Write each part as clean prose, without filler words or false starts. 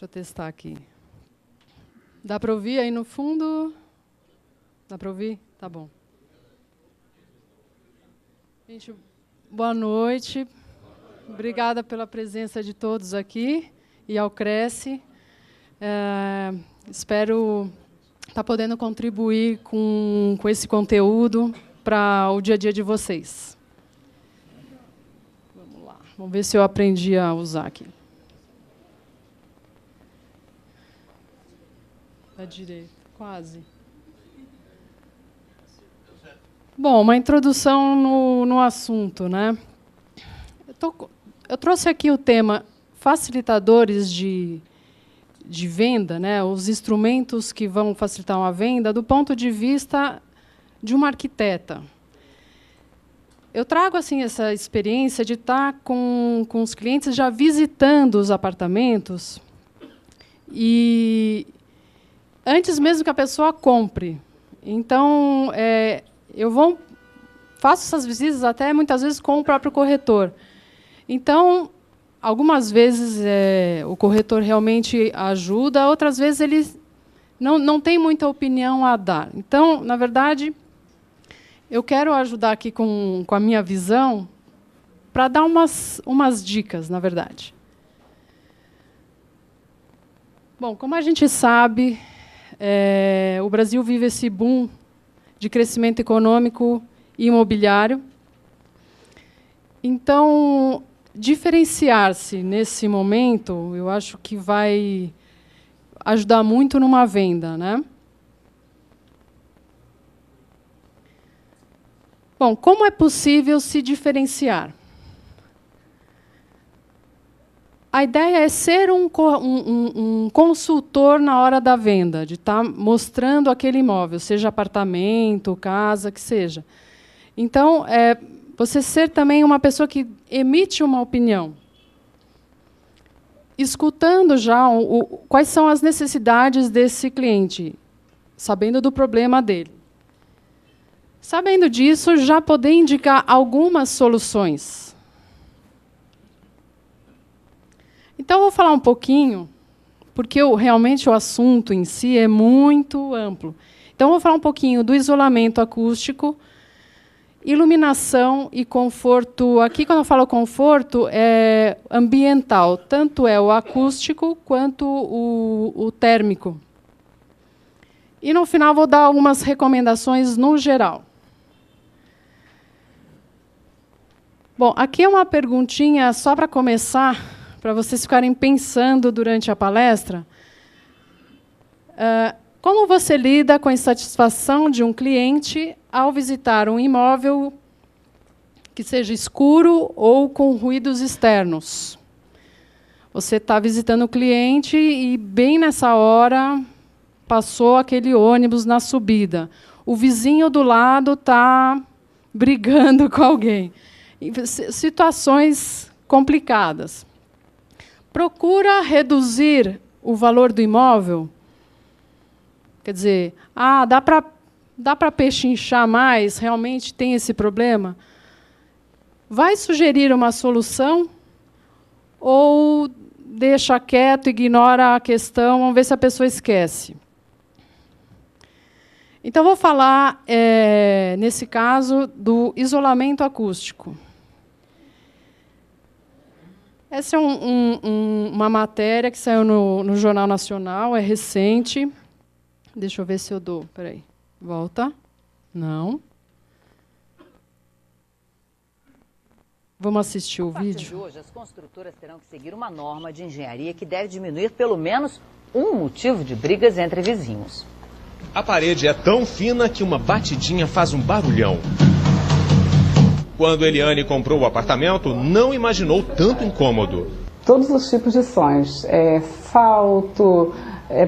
Deixa eu testar aqui. Dá para ouvir aí no fundo? Dá para ouvir? Tá bom. Gente, boa noite. Obrigada pela presença de todos aqui e ao Cresce. Espero estar podendo contribuir com esse conteúdo para o dia a dia de vocês. Vamos lá. Vamos ver se eu aprendi a usar aqui. Da direita, quase. Bom, uma introdução no assunto, né? Eu trouxe aqui o tema facilitadores de venda, né? Os instrumentos que vão facilitar uma venda do ponto de vista de uma arquiteta. Eu trago assim essa experiência de estar com os clientes já visitando os apartamentos e antes mesmo que a pessoa compre. Então, faço essas visitas até muitas vezes com o próprio corretor. Então, algumas vezes o corretor realmente ajuda, outras vezes ele não tem muita opinião a dar. Então, na verdade, eu quero ajudar aqui com a minha visão para dar umas dicas, na verdade. Bom, como a gente sabe, o Brasil vive esse boom de crescimento econômico e imobiliário. Então, diferenciar-se nesse momento, eu acho que vai ajudar muito numa venda, né? Bom, como é possível se diferenciar? A ideia é ser um consultor na hora da venda, de estar mostrando aquele imóvel, seja apartamento, casa, que seja. Então, você ser também uma pessoa que emite uma opinião, escutando já quais são as necessidades desse cliente, sabendo do problema dele. Sabendo disso, já poder indicar algumas soluções. Então, eu vou falar um pouquinho, porque realmente o assunto em si é muito amplo. Então, eu vou falar um pouquinho do isolamento acústico, iluminação e conforto. Aqui, quando eu falo conforto, é ambiental. Tanto é o acústico quanto o térmico. E, no final, vou dar algumas recomendações no geral. Bom, aqui é uma perguntinha só para começar, para vocês ficarem pensando durante a palestra. Como você lida com a insatisfação de um cliente ao visitar um imóvel que seja escuro ou com ruídos externos? Você está visitando o cliente e, bem nessa hora, passou aquele ônibus na subida. O vizinho do lado está brigando com alguém. Situações complicadas. Procura reduzir o valor do imóvel. Quer dizer, dá para pechinchar mais? Realmente tem esse problema? Vai sugerir uma solução? Ou deixa quieto, ignora a questão, vamos ver se a pessoa esquece. Então, vou falar, nesse caso, do isolamento acústico. Essa é uma matéria que saiu no Jornal Nacional, é recente. Deixa eu ver se eu dou. Espera aí. Volta. Não. Vamos assistir o vídeo. A partir de hoje, as construtoras terão que seguir uma norma de engenharia que deve diminuir pelo menos um motivo de brigas entre vizinhos. A parede é tão fina que uma batidinha faz um barulhão. Quando Eliane comprou o apartamento, não imaginou tanto incômodo. Todos os tipos de sons, falto,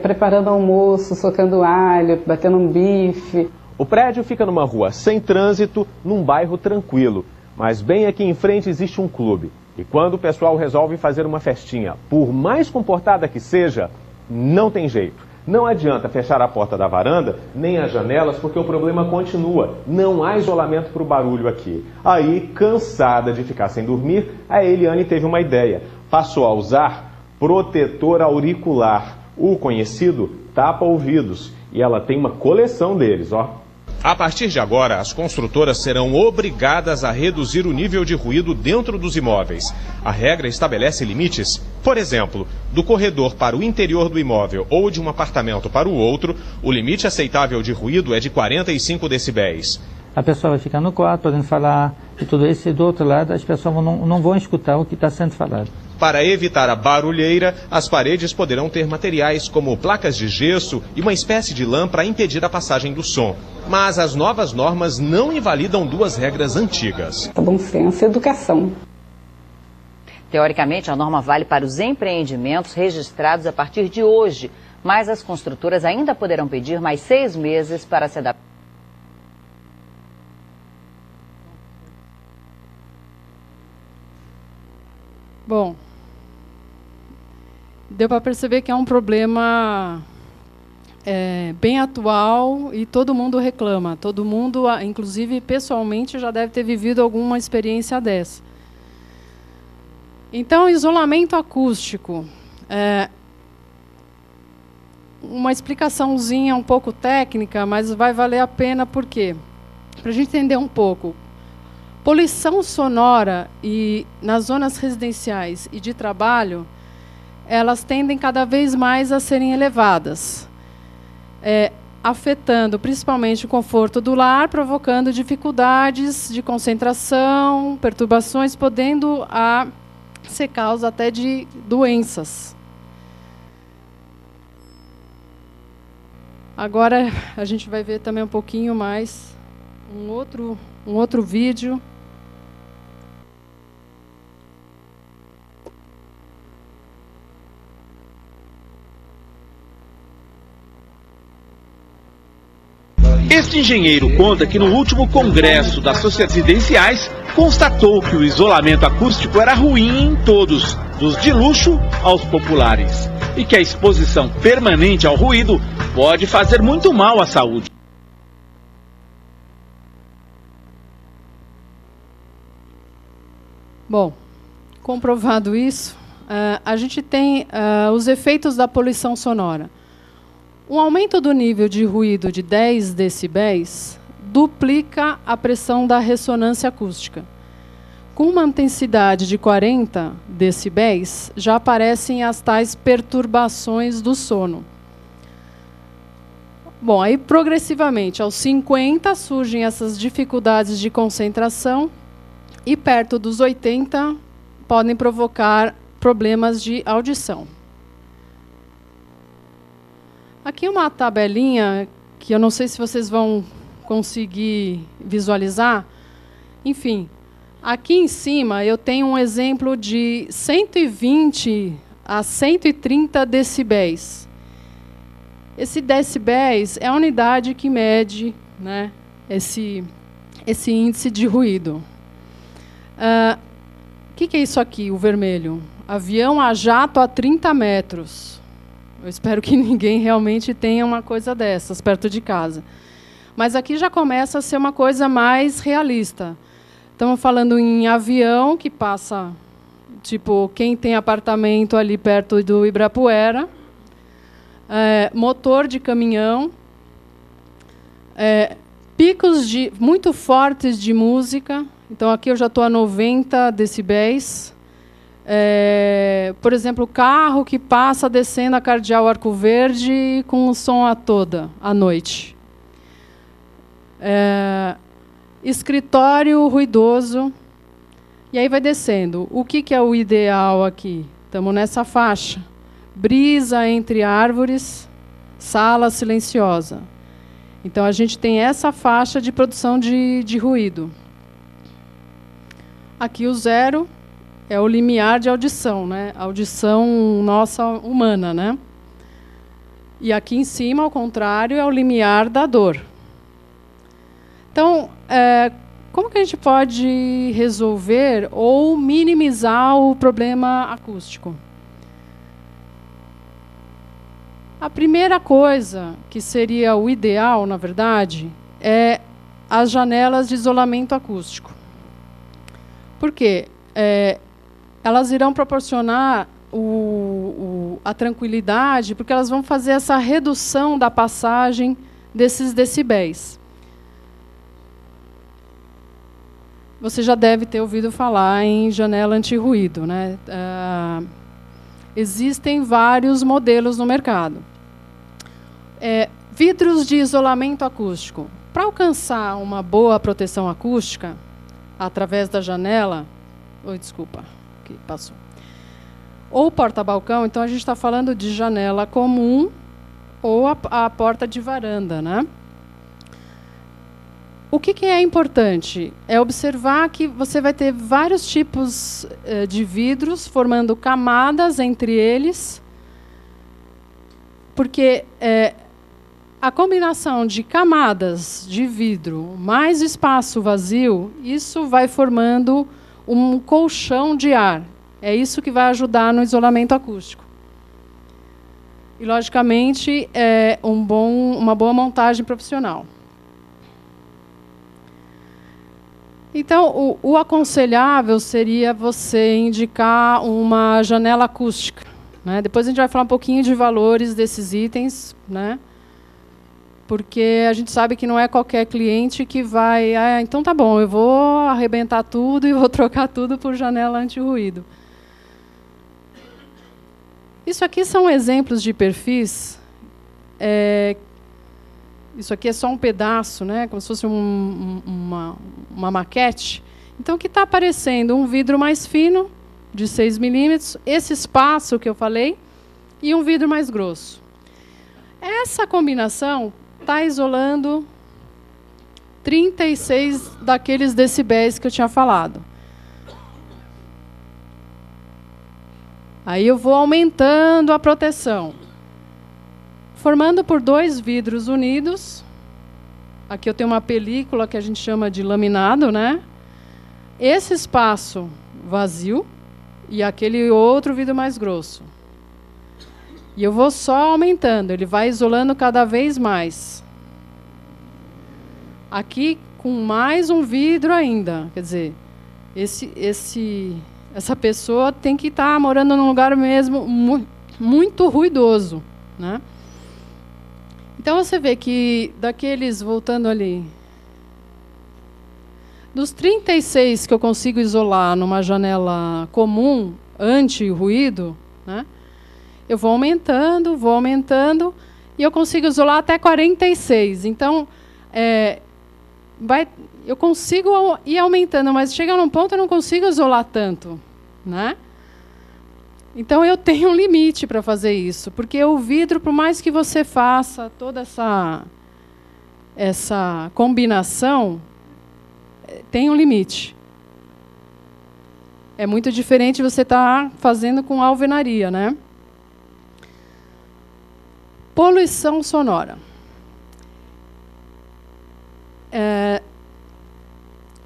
preparando almoço, socando alho, batendo um bife. O prédio fica numa rua sem trânsito, num bairro tranquilo. Mas bem aqui em frente existe um clube. E quando o pessoal resolve fazer uma festinha, por mais comportada que seja, não tem jeito. Não adianta fechar a porta da varanda, nem as janelas, porque o problema continua. Não há isolamento para o barulho aqui. Aí, cansada de ficar sem dormir, a Eliane teve uma ideia. Passou a usar protetor auricular, o conhecido tapa-ouvidos. E ela tem uma coleção deles, ó. A partir de agora, as construtoras serão obrigadas a reduzir o nível de ruído dentro dos imóveis. A regra estabelece limites. Por exemplo, do corredor para o interior do imóvel ou de um apartamento para o outro, o limite aceitável de ruído é de 45 decibéis. A pessoa vai ficar no quarto podendo falar e tudo isso, e do outro lado as pessoas não vão escutar o que está sendo falado. Para evitar a barulheira, as paredes poderão ter materiais como placas de gesso e uma espécie de lã para impedir a passagem do som. Mas as novas normas não invalidam duas regras antigas. Bom senso e educação. Teoricamente, a norma vale para os empreendimentos registrados a partir de hoje, mas as construtoras ainda poderão pedir mais 6 meses para se adaptar. Bom, deu para perceber que é um problema bem atual e todo mundo reclama. Todo mundo, inclusive pessoalmente, já deve ter vivido alguma experiência dessa. Então, isolamento acústico. Uma explicaçãozinha um pouco técnica, mas vai valer a pena, por quê? Para a gente entender um pouco. Poluição sonora e nas zonas residenciais e de trabalho, elas tendem cada vez mais a serem elevadas, afetando principalmente o conforto do lar, provocando dificuldades de concentração, perturbações, podendo ser causa até de doenças. Agora a gente vai ver também um pouquinho mais um outro vídeo. Este engenheiro conta que no último congresso das sociedades residenciais constatou que o isolamento acústico era ruim em todos, dos de luxo aos populares, e que a exposição permanente ao ruído pode fazer muito mal à saúde. Bom, comprovado isso, a gente tem os efeitos da poluição sonora. Um aumento do nível de ruído de 10 decibéis duplica a pressão da ressonância acústica. Com uma intensidade de 40 decibéis, já aparecem as tais perturbações do sono. Bom, aí progressivamente, aos 50, surgem essas dificuldades de concentração e perto dos 80 podem provocar problemas de audição. Aqui uma tabelinha que eu não sei se vocês vão conseguir visualizar. Enfim, aqui em cima eu tenho um exemplo de 120 a 130 decibéis. Esse decibéis é a unidade que mede, né, esse índice de ruído. O que é isso aqui, o vermelho? Avião a jato a 30 metros. Eu espero que ninguém realmente tenha uma coisa dessas perto de casa. Mas aqui já começa a ser uma coisa mais realista. Estamos falando em avião que passa, tipo, quem tem apartamento ali perto do Ibirapuera, motor de caminhão, picos muito fortes de música. Então, aqui eu já estou a 90 decibéis. Por exemplo, o carro que passa descendo a Cardeal Arco Verde com o som a toda, à noite. Escritório ruidoso. E aí vai descendo. O que é o ideal aqui? Estamos nessa faixa. Brisa entre árvores, sala silenciosa. Então, a gente tem essa faixa de produção de ruído. Aqui o 0 é o limiar de audição, né? Audição nossa humana, né? E aqui em cima, ao contrário, é o limiar da dor. Então, como que a gente pode resolver ou minimizar o problema acústico? A primeira coisa, que seria o ideal, na verdade, é as janelas de isolamento acústico. Por quê? Elas irão proporcionar o a tranquilidade, porque elas vão fazer essa redução da passagem desses decibéis. Você já deve ter ouvido falar em janela anti-ruído, né? Existem vários modelos no mercado. Vidros de isolamento acústico. Para alcançar uma boa proteção acústica, através da janela... desculpa, que passou. Ou porta-balcão, então a gente está falando de janela comum ou a porta de varanda, né? O que é importante? É observar que você vai ter vários tipos de vidros, formando camadas entre eles, porque a combinação de camadas de vidro mais espaço vazio, isso vai formando um colchão de ar. É isso que vai ajudar no isolamento acústico. E, logicamente, é uma boa montagem profissional. Então, o aconselhável seria você indicar uma janela acústica, né? Depois a gente vai falar um pouquinho de valores desses itens, né? Porque a gente sabe que não é qualquer cliente que vai... então tá bom, eu vou arrebentar tudo e vou trocar tudo por janela anti-ruído. Isso aqui são exemplos de perfis. Isso aqui é só um pedaço, né? Como se fosse uma maquete. Então, o que está aparecendo? Um vidro mais fino, de 6 milímetros, esse espaço que eu falei, e um vidro mais grosso. Essa combinação está isolando 36 daqueles decibéis que eu tinha falado. Aí eu vou aumentando a proteção. Formando por 2 vidros unidos. Aqui eu tenho uma película que a gente chama de laminado, né? Esse espaço vazio e aquele outro vidro mais grosso. E eu vou só aumentando, ele vai isolando cada vez mais. Aqui com mais um vidro ainda. Quer dizer, essa pessoa tem que estar morando num lugar mesmo muito ruidoso, né? Então, você vê que daqueles, voltando ali, dos 36 que eu consigo isolar numa janela comum, anti-ruído, né, eu vou aumentando, e eu consigo isolar até 46. Então, eu consigo ir aumentando, mas chega num ponto eu não consigo isolar tanto, né? Então, eu tenho um limite para fazer isso, porque o vidro, por mais que você faça toda essa combinação, tem um limite. É muito diferente você estar fazendo com alvenaria, né? Poluição sonora.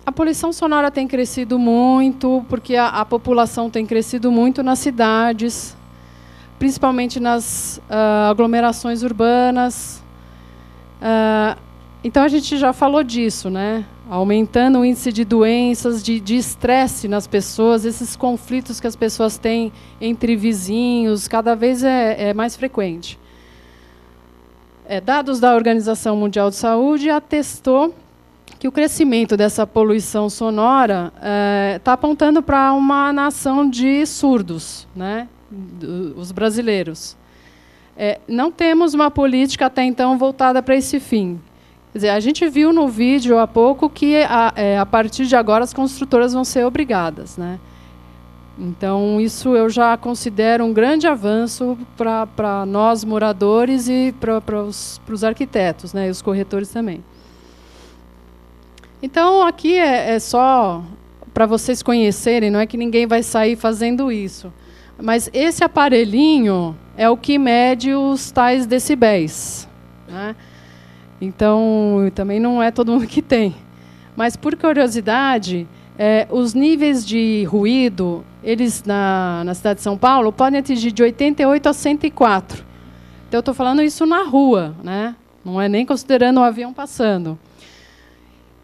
A poluição sonora tem crescido muito, porque a população tem crescido muito nas cidades, principalmente nas aglomerações urbanas. Então, a gente já falou disso, né? Aumentando o índice de doenças, de estresse nas pessoas, esses conflitos que as pessoas têm entre vizinhos, cada vez é mais frequente. Dados da Organização Mundial de Saúde atestou que o crescimento dessa poluição sonora está apontando para uma nação de surdos, né? Os brasileiros. Não temos uma política até então voltada para esse fim. Quer dizer, a gente viu no vídeo há pouco que a partir de agora as construtoras vão ser obrigadas, né? Então, isso eu já considero um grande avanço para nós moradores e para os arquitetos, né? E os corretores também. Então, aqui é só para vocês conhecerem, não é que ninguém vai sair fazendo isso. Mas esse aparelhinho é o que mede os tais decibéis, né? Então, também não é todo mundo que tem. Mas, por curiosidade, os níveis de ruído, eles na cidade de São Paulo, podem atingir de 88 a 104. Então, eu estou falando isso na rua, né? Não é nem considerando o avião passando.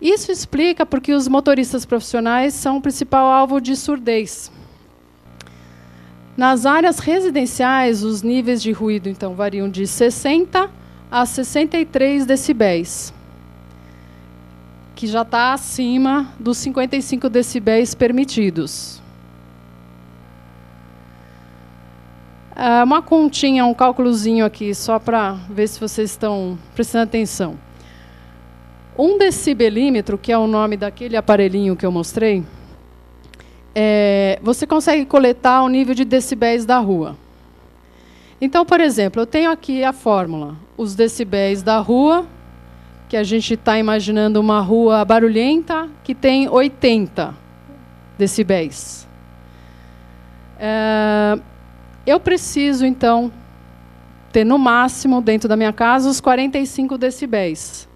Isso explica porque os motoristas profissionais são o principal alvo de surdez. Nas áreas residenciais, os níveis de ruído, então, variam de 60 a 63 decibéis, que já está acima dos 55 decibéis permitidos. Uma continha, um cálculozinho aqui, só para ver se vocês estão prestando atenção. 1 decibelímetro, que é o nome daquele aparelhinho que eu mostrei, você consegue coletar o nível de decibéis da rua. Então, por exemplo, eu tenho aqui a fórmula. Os decibéis da rua, que a gente está imaginando uma rua barulhenta, que tem 80 decibéis. Eu preciso, então, ter no máximo, dentro da minha casa, os 45 decibéis.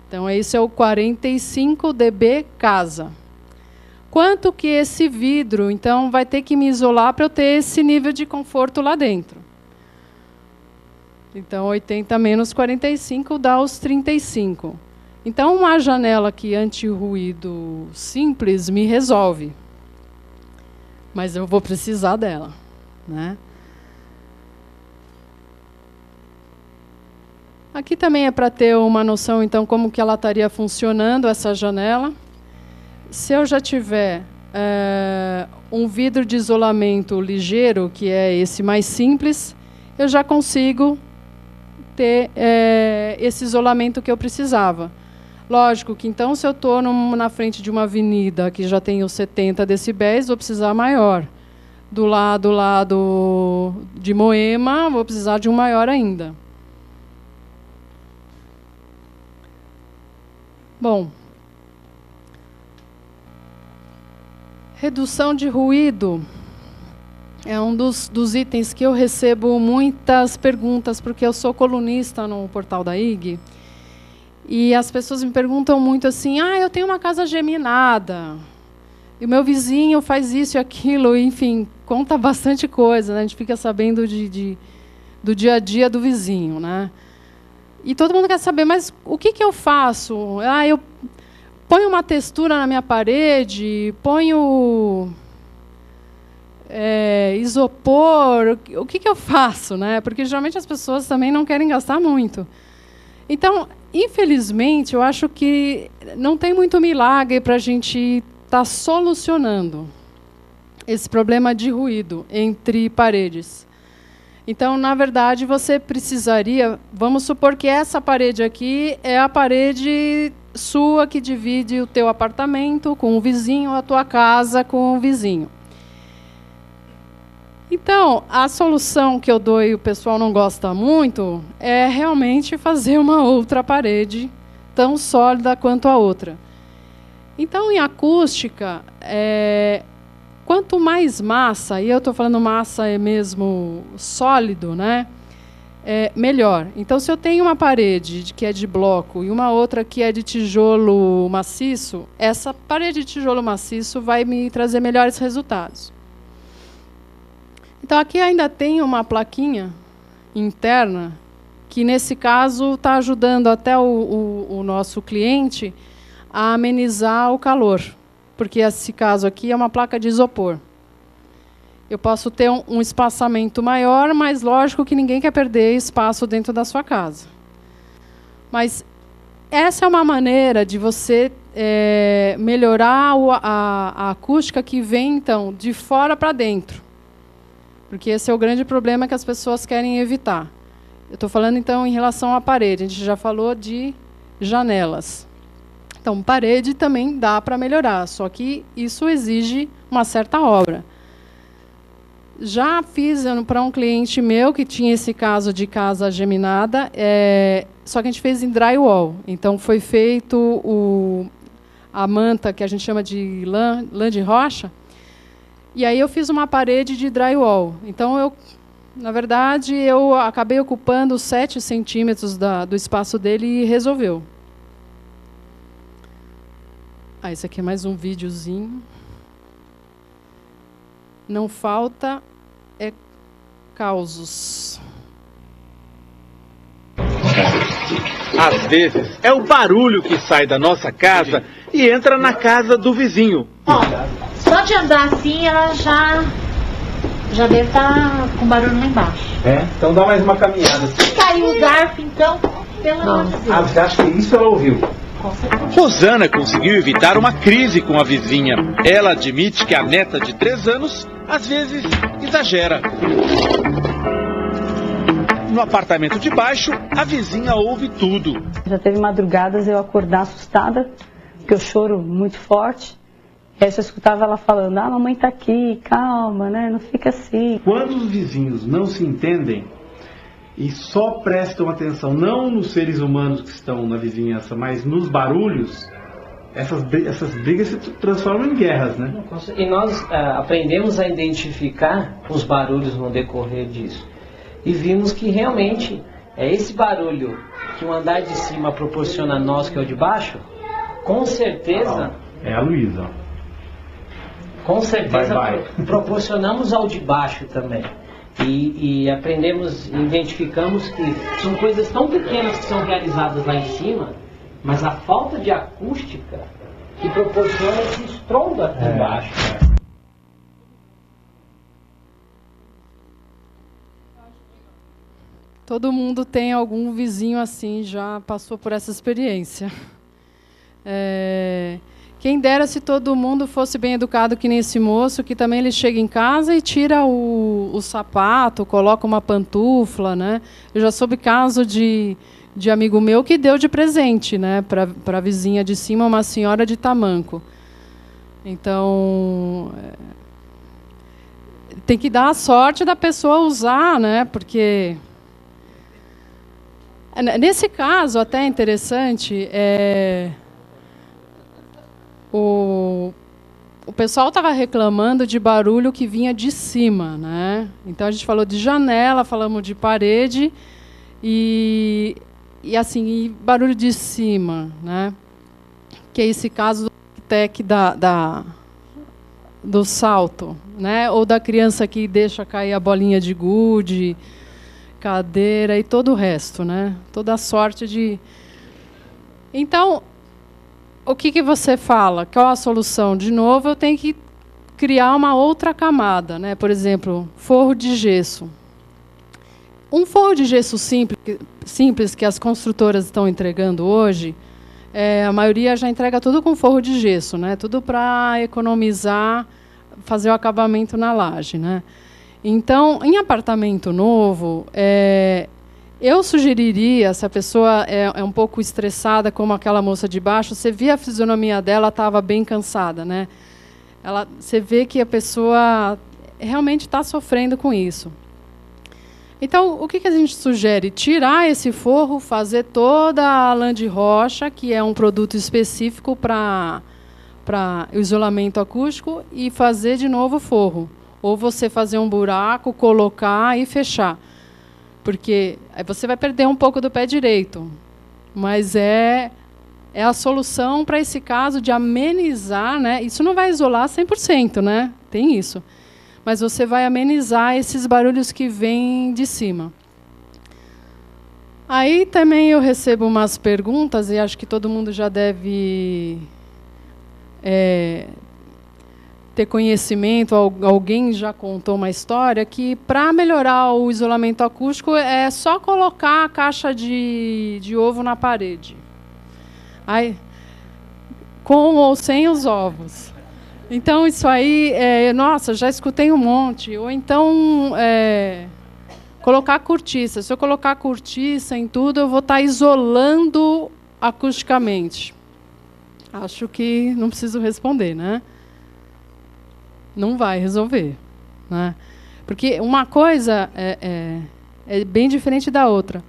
Então, esse é o 45 dB casa. Quanto que esse vidro, então, vai ter que me isolar para eu ter esse nível de conforto lá dentro? Então, 80 menos 45 dá os 35. Então, uma janela aqui anti-ruído simples me resolve. Mas eu vou precisar dela, né? Aqui também é para ter uma noção, então, como que ela estaria funcionando, essa janela. Se eu já tiver um vidro de isolamento ligeiro, que é esse mais simples, eu já consigo ter esse isolamento que eu precisava. Lógico que, então, se eu estou na frente de uma avenida que já tem os 70 decibéis, vou precisar maior. Do lado de Moema, vou precisar de um maior ainda. Bom, redução de ruído é um dos itens que eu recebo muitas perguntas, porque eu sou colunista no portal da IG, e as pessoas me perguntam muito assim, eu tenho uma casa geminada, e o meu vizinho faz isso e aquilo, enfim, conta bastante coisa, né? A gente fica sabendo do dia a dia do vizinho, né? E todo mundo quer saber, mas o que eu faço? Eu ponho uma textura na minha parede, ponho isopor, o que eu faço, né? Porque geralmente as pessoas também não querem gastar muito. Então, infelizmente, eu acho que não tem muito milagre para a gente estar solucionando esse problema de ruído entre paredes. Então, na verdade, você precisaria, vamos supor que essa parede aqui é a parede sua que divide o teu apartamento com o vizinho, a tua casa com o vizinho. Então, a solução que eu dou e o pessoal não gosta muito é realmente fazer uma outra parede tão sólida quanto a outra. Então, em acústica, quanto mais massa, e eu estou falando massa mesmo sólido, né? Melhor. Então, se eu tenho uma parede que é de bloco e uma outra que é de tijolo maciço, essa parede de tijolo maciço vai me trazer melhores resultados. Então, aqui ainda tem uma plaquinha interna que, nesse caso, está ajudando até o nosso cliente a amenizar o calor, porque esse caso aqui é uma placa de isopor. Eu posso ter um espaçamento maior, mas lógico que ninguém quer perder espaço dentro da sua casa. Mas essa é uma maneira de você melhorar a acústica que vem, então, de fora para dentro. Porque esse é o grande problema que as pessoas querem evitar. Eu estou falando, então, em relação à parede. A gente já falou de janelas. Então, parede também dá para melhorar, só que isso exige uma certa obra. Já fiz para um cliente meu que tinha esse caso de casa geminada, só que a gente fez em drywall. Então, foi feito a manta, que a gente chama de lã de rocha, e aí eu fiz uma parede de drywall. Então, na verdade, eu acabei ocupando 7 centímetros do espaço dele e resolveu. Esse aqui é mais um videozinho. Não falta causos. Às vezes, é o barulho que sai da nossa casa e entra na casa do vizinho. Só de andar assim, ela já Já deve estar com barulho lá embaixo. É? Então dá mais uma caminhada. Se caiu o garfo, então, pelo amor de Deus. Ah, você acha que isso ela ouviu? Rosana conseguiu evitar uma crise com a vizinha. Ela admite que a neta de 3 anos, às vezes, exagera. No apartamento de baixo, a vizinha ouve tudo. Já teve madrugadas eu acordar assustada, porque eu choro muito forte. Aí eu só escutava ela falando, ah, mamãe tá aqui, calma, né? Não fica assim. Quando os vizinhos não se entendem e só prestam atenção, não nos seres humanos que estão na vizinhança, mas nos barulhos, essas brigas se transformam em guerras, né? E nós aprendemos a identificar os barulhos no decorrer disso. E vimos que realmente é esse barulho que o andar de cima proporciona a nós, que é o de baixo, com certeza... É a Luísa. Com certeza proporcionamos ao de baixo também. E aprendemos, identificamos que são coisas tão pequenas que são realizadas lá em cima, mas a falta de acústica que proporciona esse estrondo aqui embaixo. Todo mundo tem algum vizinho assim, já passou por essa experiência. Quem dera se todo mundo fosse bem educado que nem esse moço, que também ele chega em casa e tira o sapato, coloca uma pantufla, né? Eu já soube caso de amigo meu que deu de presente, né, para a vizinha de cima, uma senhora de tamanco. Então, tem que dar a sorte da pessoa usar, né, porque... Nesse caso, até é interessante, o pessoal estava reclamando de barulho que vinha de cima, né? Então a gente falou de janela, falamos de parede e barulho de cima, né? Que é esse caso do tec do salto, né? Ou da criança que deixa cair a bolinha de gude, cadeira e todo o resto, né? Toda a sorte de... Então, o que você fala? Qual a solução? De novo, eu tenho que criar uma outra camada, né? Por exemplo, forro de gesso. Um forro de gesso simples que as construtoras estão entregando hoje, a maioria já entrega tudo com forro de gesso, né? Tudo para economizar, fazer o acabamento na laje, né? Então, em apartamento novo, eu sugeriria, se a pessoa é um pouco estressada, como aquela moça de baixo, você via a fisionomia dela, estava bem cansada, né? Você vê que a pessoa realmente está sofrendo com isso. Então, o que a gente sugere? Tirar esse forro, fazer toda a lã de rocha, que é um produto específico para isolamento acústico, e fazer de novo o forro. Ou você fazer um buraco, colocar e fechar. Porque aí você vai perder um pouco do pé direito. Mas é a solução para esse caso de amenizar, né? Isso não vai isolar 100%, né? Tem isso. Mas você vai amenizar esses barulhos que vêm de cima. Aí também eu recebo umas perguntas, e acho que todo mundo já deve... ter conhecimento, alguém já contou uma história que, para melhorar o isolamento acústico, é só colocar a caixa de ovo na parede. Aí, com ou sem os ovos. Então, isso aí, nossa, já escutei um monte. Ou então, colocar cortiça. Se eu colocar cortiça em tudo, eu vou estar isolando acusticamente. Acho que não preciso responder, né? Não vai resolver, né? Porque uma coisa é bem diferente da outra.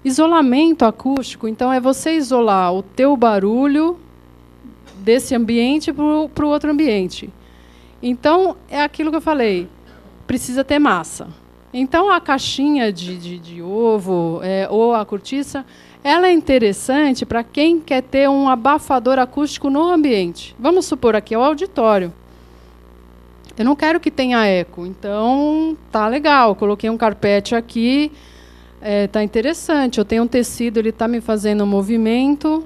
Isolamento acústico, então, é você isolar o teu barulho desse ambiente para o outro ambiente. Então, é aquilo que eu falei, precisa ter massa. Então, a caixinha de ovo ou a cortiça, ela é interessante para quem quer ter um abafador acústico no ambiente. Vamos supor aqui, é o auditório. Eu não quero que tenha eco, então tá legal. Coloquei um carpete aqui, tá interessante. Eu tenho um tecido, ele está me fazendo um movimento,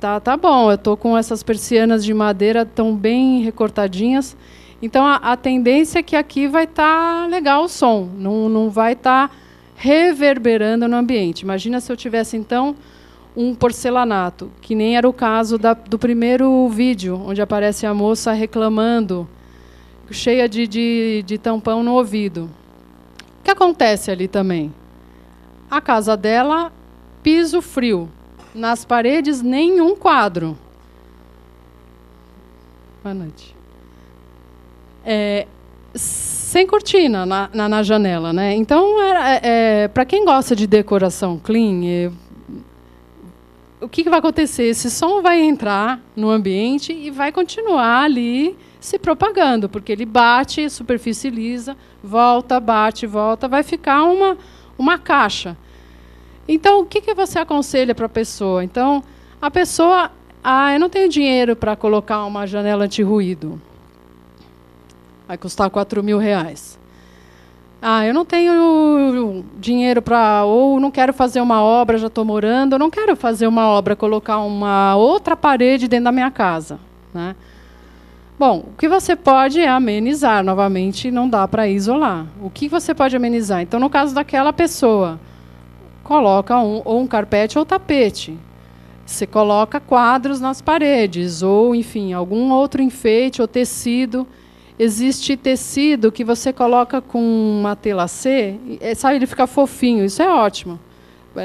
tá bom. Eu estou com essas persianas de madeira tão bem recortadinhas, Então, a tendência é que aqui vai estar legal o som, não vai estar reverberando no ambiente. Imagina se eu tivesse, então, um porcelanato, que nem era o caso do primeiro vídeo, onde aparece a moça reclamando, cheia de tampão no ouvido. O que acontece ali também? A casa dela, piso frio. Nas paredes, nenhum quadro. Boa noite. Sem cortina na janela, né? Então, para quem gosta de decoração clean, o que vai acontecer? Esse som vai entrar no ambiente e vai continuar ali se propagando, porque ele bate, superfície lisa, volta, bate, volta, vai ficar uma caixa. Então, o que você aconselha para a pessoa? Então, a pessoa, eu não tenho dinheiro para colocar uma janela anti-ruído. Vai custar R$4.000. Eu não tenho dinheiro para... Ou não quero fazer uma obra, já estou morando. Eu não quero fazer uma obra, colocar uma outra parede dentro da minha casa, né? Bom, o que você pode é amenizar. Novamente, não dá para isolar. O que você pode amenizar? Então, no caso daquela pessoa, coloca ou um carpete ou tapete. Você coloca quadros nas paredes, ou, enfim, algum outro enfeite ou tecido. Existe tecido que você coloca com uma tela C, sabe, ele fica fofinho, isso é ótimo.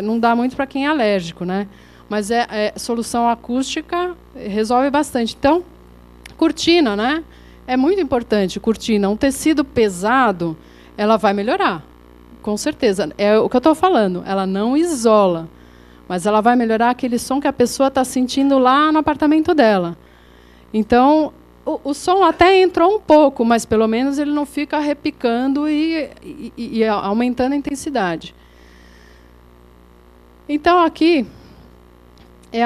Não dá muito para quem é alérgico, né? Mas solução acústica resolve bastante. Então, cortina, né? É muito importante, cortina. Um tecido pesado, ela vai melhorar, com certeza. É o que eu estou falando, ela não isola, mas ela vai melhorar aquele som que a pessoa está sentindo lá no apartamento dela. Então, o som até entrou um pouco, mas pelo menos ele não fica repicando e aumentando a intensidade. Então, aqui é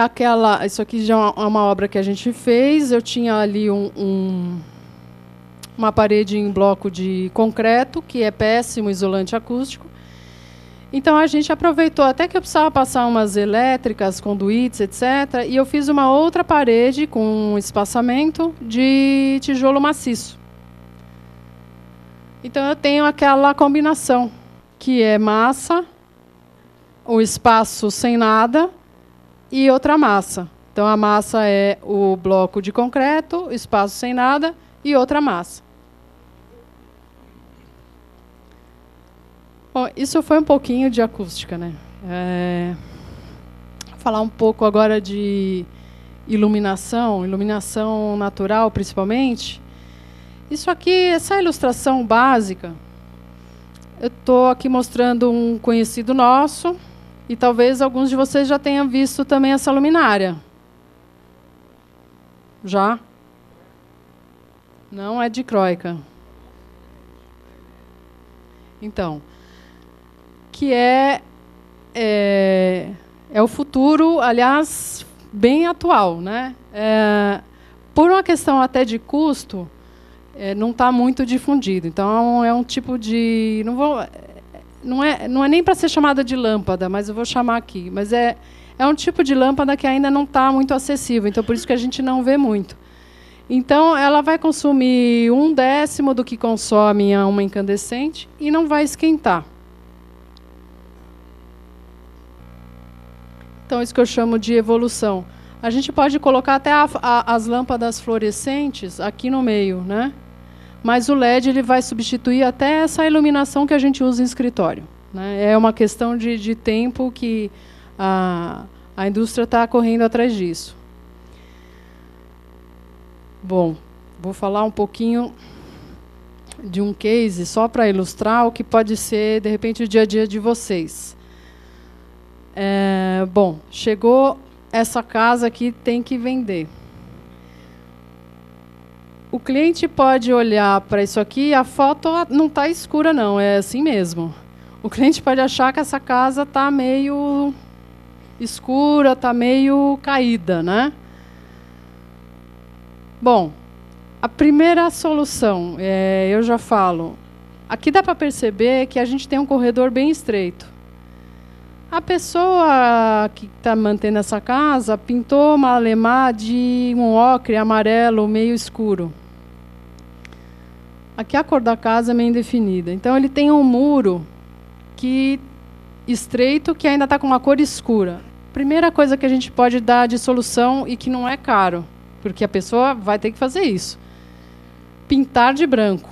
isso aqui já é uma obra que a gente fez. Eu tinha ali uma parede em bloco de concreto, que é péssimo isolante acústico. Então, a gente aproveitou, até que eu precisava passar umas elétricas, conduítes, etc., e eu fiz uma outra parede com um espaçamento de tijolo maciço. Então, eu tenho aquela combinação, que é massa, o espaço sem nada e outra massa. Então, a massa é o bloco de concreto, espaço sem nada e outra massa. Bom, isso foi um pouquinho de acústica, né? Falar um pouco agora de iluminação natural, principalmente. Isso aqui, essa ilustração básica, eu estou aqui mostrando um conhecido nosso, e talvez alguns de vocês já tenham visto também essa luminária. Já? Não é dicróica. Então, que é o futuro, aliás, bem atual, né? Por uma questão até de custo, não está muito difundido. Então, é um tipo de... Não é nem para ser chamada de lâmpada, mas eu vou chamar aqui. Mas é um tipo de lâmpada que ainda não está muito acessível. Então, por isso que a gente não vê muito. Então, ela vai consumir 1/10 do que consome uma incandescente e não vai esquentar. Então, isso que eu chamo de evolução. A gente pode colocar até as lâmpadas fluorescentes aqui no meio, né? Mas o LED ele vai substituir até essa iluminação que a gente usa em escritório, né? É uma questão de tempo que a indústria está correndo atrás disso. Bom, vou falar um pouquinho de um case só para ilustrar o que pode ser, de repente, o dia a dia de vocês. Bom, chegou essa casa aqui, tem que vender. O cliente pode olhar para isso aqui, a foto não está escura, não, é assim mesmo. O cliente pode achar que essa casa está meio escura, está meio caída, né? Bom, a primeira solução, eu já falo, aqui dá para perceber que a gente tem um corredor bem estreito. A pessoa que está mantendo essa casa pintou uma alemã de um ocre amarelo meio escuro. Aqui a cor da casa é bem definida. Então, ele tem um muro estreito que ainda está com uma cor escura. Primeira coisa que a gente pode dar de solução e que não é caro, porque a pessoa vai ter que fazer isso. Pintar de branco.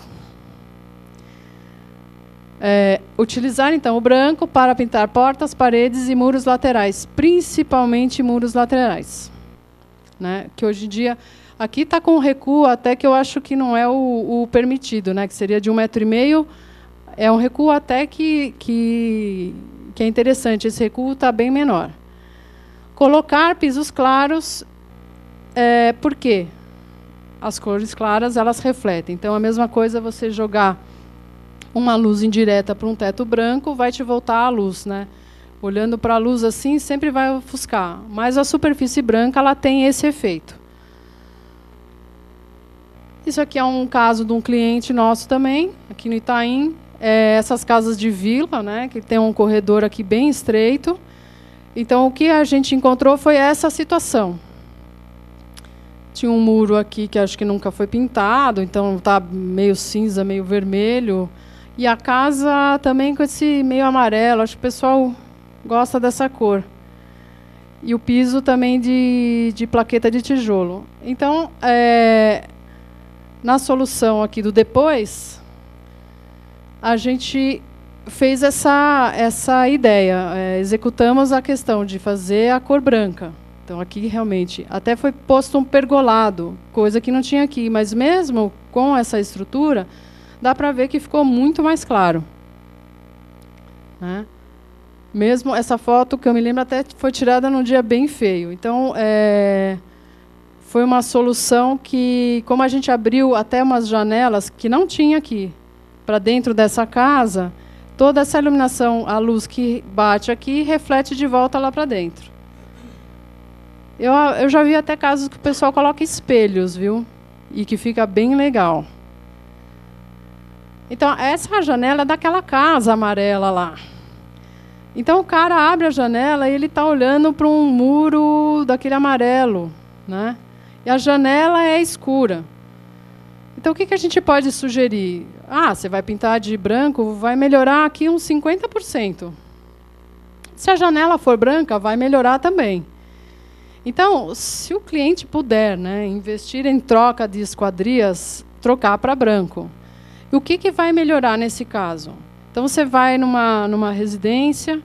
Utilizar, então, o branco para pintar portas, paredes e muros laterais, principalmente muros laterais. Né? Que hoje em dia, aqui está com recuo até que eu acho que não é o permitido, né? Que seria de 1,5 m. É um recuo até que é interessante. Esse recuo está bem menor. Colocar pisos claros, por quê? As cores claras, elas refletem. Então, a mesma coisa você jogar uma luz indireta para um teto branco, vai te voltar a luz, né? Olhando para a luz assim, sempre vai ofuscar. Mas a superfície branca, ela tem esse efeito. Isso aqui é um caso de um cliente nosso também, aqui no Itaim. Essas casas de vila, né? Que tem um corredor aqui bem estreito. Então, o que a gente encontrou foi essa situação. Tinha um muro aqui que acho que nunca foi pintado, então está meio cinza, meio vermelho. E a casa também com esse meio amarelo. Acho que o pessoal gosta dessa cor. E o piso também de plaqueta de tijolo. Então, na solução aqui do depois, a gente fez essa ideia. Executamos a questão de fazer a cor branca. Então, aqui, realmente, até foi posto um pergolado, coisa que não tinha aqui. Mas, mesmo com essa estrutura, dá para ver que ficou muito mais claro. Né? Mesmo essa foto, que eu me lembro, até foi tirada num dia bem feio. Então, foi uma solução que, como a gente abriu até umas janelas que não tinha aqui, para dentro dessa casa, toda essa iluminação, a luz que bate aqui, reflete de volta lá para dentro. Eu já vi até casos que o pessoal coloca espelhos, viu? E que fica bem legal. Então, essa janela é daquela casa amarela lá. Então, o cara abre a janela e ele está olhando para um muro daquele amarelo. Né? E a janela é escura. Então, o que a gente pode sugerir? Você vai pintar de branco, vai melhorar aqui uns 50%. Se a janela for branca, vai melhorar também. Então, se o cliente puder, né, investir em troca de esquadrias, trocar para branco. E o que vai melhorar nesse caso? Então, você vai numa residência,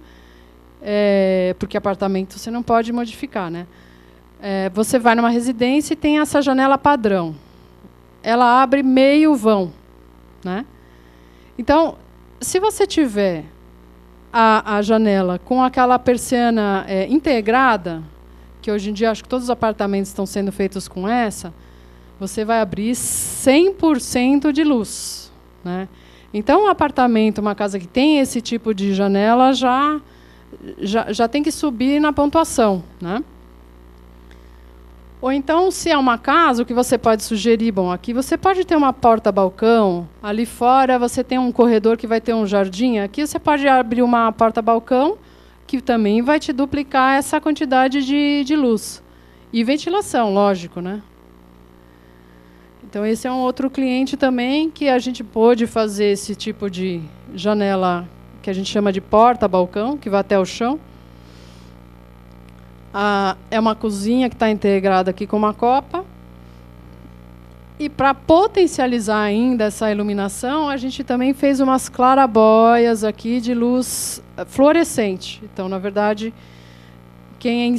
porque apartamento você não pode modificar. Né? Você vai numa residência e tem essa janela padrão. Ela abre meio vão. Né? Então, se você tiver a janela com aquela persiana integrada, que hoje em dia acho que todos os apartamentos estão sendo feitos com essa, você vai abrir 100% de luz. Né? Então, um apartamento, uma casa que tem esse tipo de janela, já tem que subir na pontuação. Né? Ou então, se é uma casa, o que você pode sugerir? Bom, aqui você pode ter uma porta-balcão, ali fora você tem um corredor que vai ter um jardim, aqui você pode abrir uma porta-balcão, que também vai te duplicar essa quantidade de luz. E ventilação, lógico, né? Então, esse é um outro cliente também que a gente pôde fazer esse tipo de janela que a gente chama de porta-balcão, que vai até o chão. É uma cozinha que está integrada aqui com uma copa. E para potencializar ainda essa iluminação, a gente também fez umas clarabóias aqui de luz fluorescente. Então, na verdade, quem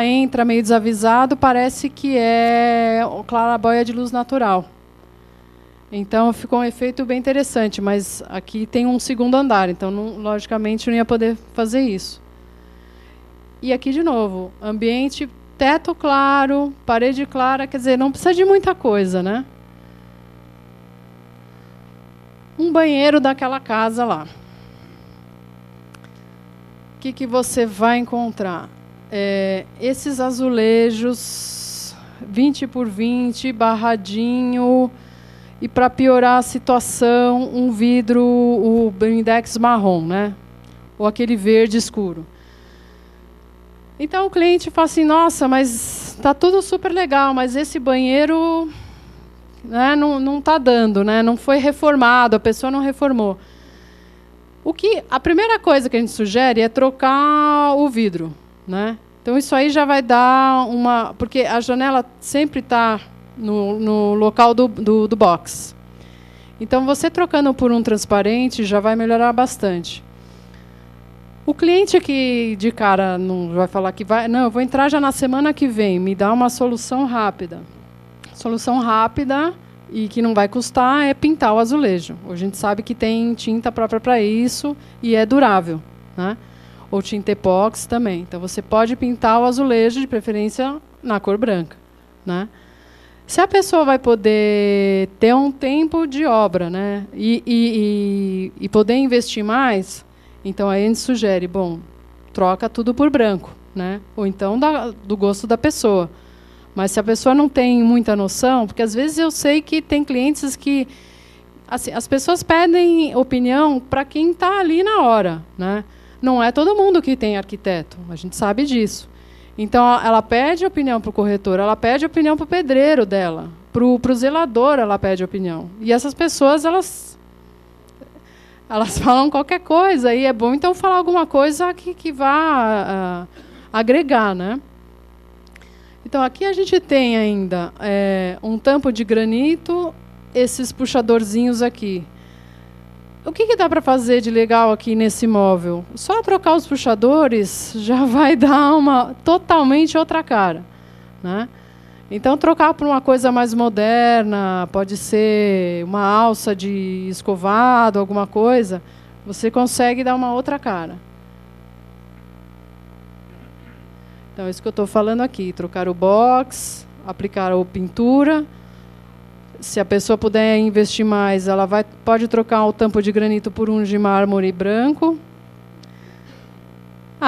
entra meio desavisado parece que é clarabóia de luz natural. Então, ficou um efeito bem interessante, mas aqui tem um segundo andar, então, logicamente, não ia poder fazer isso. E aqui, de novo, ambiente, teto claro, parede clara, quer dizer, não precisa de muita coisa, né? Um banheiro daquela casa lá. O que você vai encontrar? Esses azulejos 20 por 20, barradinho, e para piorar a situação, um vidro, o blindex marrom, né? Ou aquele verde escuro. Então o cliente fala assim, nossa, mas está tudo super legal, mas esse banheiro né, não está dando, né, não foi reformado, a pessoa não reformou. A primeira coisa que a gente sugere é trocar o vidro, né? Então isso aí já vai dar uma... Porque a janela sempre está no local do box. Então você trocando por um transparente já vai melhorar bastante. O cliente que de cara não vai falar que vai... Não, eu vou entrar já na semana que vem, me dá uma solução rápida. Solução rápida... e que não vai custar é pintar o azulejo. A gente sabe que tem tinta própria para isso e é durável, né? Ou tinta epóxi também. Então, você pode pintar o azulejo, de preferência, na cor branca, né? Se a pessoa vai poder ter um tempo de obra, né? E poder investir mais, então aí a gente sugere, bom, troca tudo por branco, né? Ou então do gosto da pessoa. Mas se a pessoa não tem muita noção, porque às vezes eu sei que tem clientes que... Assim, as pessoas pedem opinião para quem está ali na hora, né? Não é todo mundo que tem arquiteto, a gente sabe disso. Então, ela pede opinião para o corretor, ela pede opinião para o pedreiro dela, para o zelador ela pede opinião. E essas pessoas, elas falam qualquer coisa, e é bom então falar alguma coisa que vá agregar, né? Então, aqui a gente tem ainda um tampo de granito, esses puxadorzinhos aqui. O que dá para fazer de legal aqui nesse móvel? Só trocar os puxadores já vai dar uma totalmente outra cara, né? Então, trocar por uma coisa mais moderna, pode ser uma alça de escovado, alguma coisa, você consegue dar uma outra cara. Então, é isso que eu estou falando aqui. Trocar o box, aplicar a pintura. Se a pessoa puder investir mais, ela pode trocar o tampo de granito por um de mármore branco.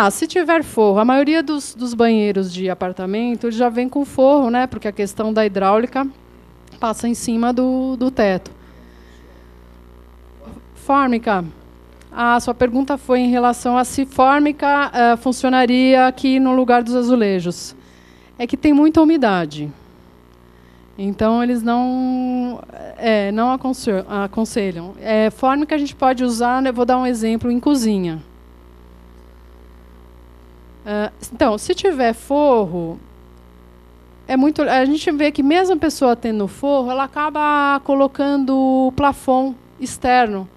Se tiver forro. A maioria dos banheiros de apartamento já vem com forro, né? Porque a questão da hidráulica passa em cima do teto. Fórmica. A sua pergunta foi em relação a se fórmica funcionaria aqui no lugar dos azulejos. É que tem muita umidade. Então, eles não aconselham. Fórmica a gente pode usar, eu vou dar um exemplo, em cozinha. Então, se tiver forro, a gente vê que mesmo a pessoa tendo forro, ela acaba colocando plafond externo.